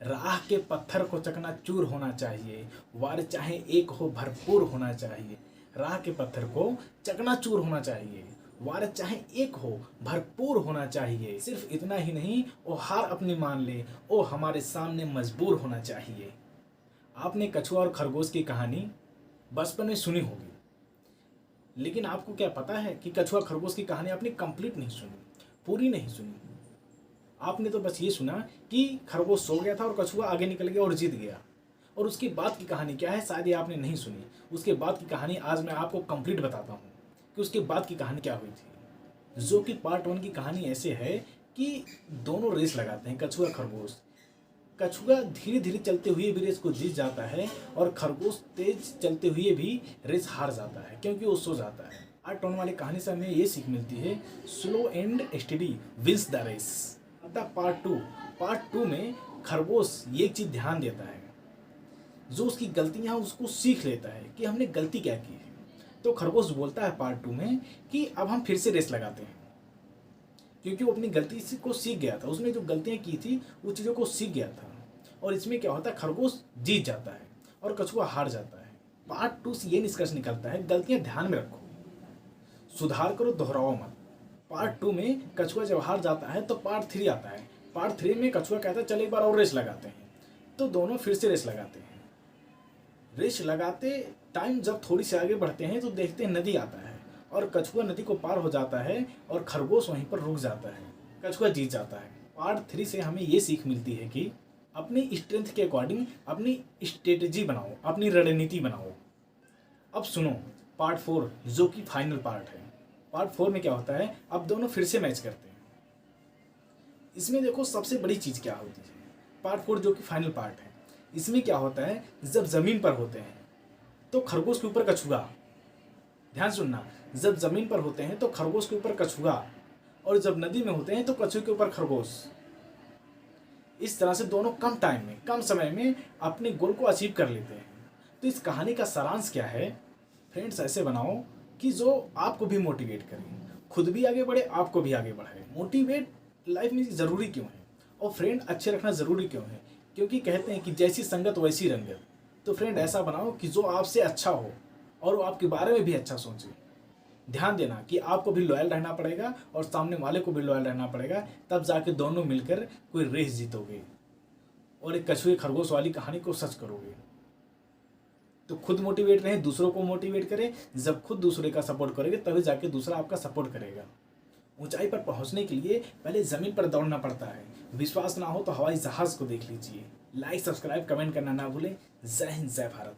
राह के पत्थर को चकनाचूर होना चाहिए, वार चाहे एक हो भरपूर होना चाहिए। राह के पत्थर को चकनाचूर होना चाहिए, वार चाहे एक हो भरपूर होना चाहिए। सिर्फ इतना ही नहीं, वो हार अपनी मान ले, ओ हमारे सामने मजबूर होना चाहिए। आपने कछुआ और खरगोश की कहानी बचपन में सुनी होगी, लेकिन आपको क्या पता है कि कछुआ खरगोश की कहानी आपने कंप्लीट नहीं सुनी, पूरी नहीं सुनी। आपने तो बस ये सुना कि खरगोश सो गया था और कछुआ आगे निकल गया और जीत गया। और उसके बाद की कहानी क्या है शायद ये आपने नहीं सुनी। उसके बाद की कहानी आज मैं आपको कंप्लीट बताता हूँ कि उसके बाद की कहानी क्या हुई थी। जो कि पार्ट 1 की कहानी ऐसे है कि दोनों रेस लगाते हैं, कछुआ खरगोश। कछुआ धीरे धीरे चलते हुए भी रेस को जीत जाता है और खरगोश तेज चलते हुए भी रेस हार जाता है क्योंकि वो सो जाता है। पार्ट 1 वाली कहानी से हमें ये सीख मिलती है, slow and steady wins the race. अतः पार्ट 2 में खरगोश ये चीज़ ध्यान देता है, जो उसकी गलतियां उसको सीख लेता है कि हमने गलती क्या की है। तो खरगोश बोलता है पार्ट 2 में कि अब हम फिर से रेस लगाते हैं, क्योंकि वो अपनी गलती से को सीख गया था। उसने जो गलतियां की थी उस चीज़ों को सीख गया था। और इसमें क्या होता है, खरगोश जीत जाता है और कछुआ हार जाता है। पार्ट 2 से ये निष्कर्ष निकलता है, गलतियां ध्यान में रखो, सुधार करो, दोहराओ मत। पार्ट 2 में कछुआ जब हार जाता है तो पार्ट 3 आता है। पार्ट 3 में कछुआ कहता है चल एक बार और रेस लगाते हैं। तो दोनों फिर से रेस लगाते हैं। रेस लगाते टाइम जब थोड़ी सी आगे बढ़ते हैं तो देखते हैं नदी आता है और कछुआ नदी को पार हो जाता है और खरगोश वहीं पर रुक जाता है। कछुआ जीत जाता है। पार्ट 3 से हमें ये सीख मिलती है कि अपनी स्ट्रेंथ के अकॉर्डिंग अपनी स्ट्रेटजी बनाओ, अपनी रणनीति बनाओ। अब सुनो पार्ट 4 जो कि फाइनल पार्ट है। पार्ट 4 में क्या होता है, अब दोनों फिर से मैच करते हैं। इसमें देखो सबसे बड़ी चीज़ क्या होती है। पार्ट 4 जो कि फाइनल पार्ट है, इसमें क्या होता है, जब ज़मीन पर होते हैं तो खरगोश के ऊपर कछुआ, ध्यान सुनना, जब ज़मीन पर होते हैं तो खरगोश के ऊपर कछुआ और जब नदी में होते हैं तो कछुए के ऊपर खरगोश। इस तरह से दोनों कम टाइम में, कम समय में अपने गोल को अचीव कर लेते हैं। तो इस कहानी का सारांश क्या है, फ्रेंड्स ऐसे बनाओ कि जो आपको भी मोटिवेट करे, खुद भी आगे बढ़े, आपको भी आगे बढ़ाए। मोटिवेट लाइफ में ज़रूरी क्यों है और फ्रेंड अच्छे रखना ज़रूरी क्यों है, क्योंकि कहते हैं कि जैसी संगत वैसी रंगत। तो फ्रेंड ऐसा बनाओ कि जो आपसे अच्छा हो और वो आपके बारे में भी अच्छा सोचे। ध्यान देना कि आपको भी लॉयल रहना पड़ेगा और सामने वाले को भी लॉयल रहना पड़ेगा, तब जाके दोनों मिलकर कोई रेस जीतोगे और एक कछुए खरगोश वाली कहानी को सच करोगे। तो खुद मोटिवेट रहें, दूसरों को मोटिवेट करें। जब खुद दूसरे का सपोर्ट करेंगे तभी जाके दूसरा आपका सपोर्ट करेगा। ऊंचाई पर पहुंचने के लिए पहले जमीन पर दौड़ना पड़ता है। विश्वास ना हो तो हवाई जहाज को देख लीजिए। लाइक, सब्सक्राइब, कमेंट करना ना भूलें। जय हिंद, जय भारत।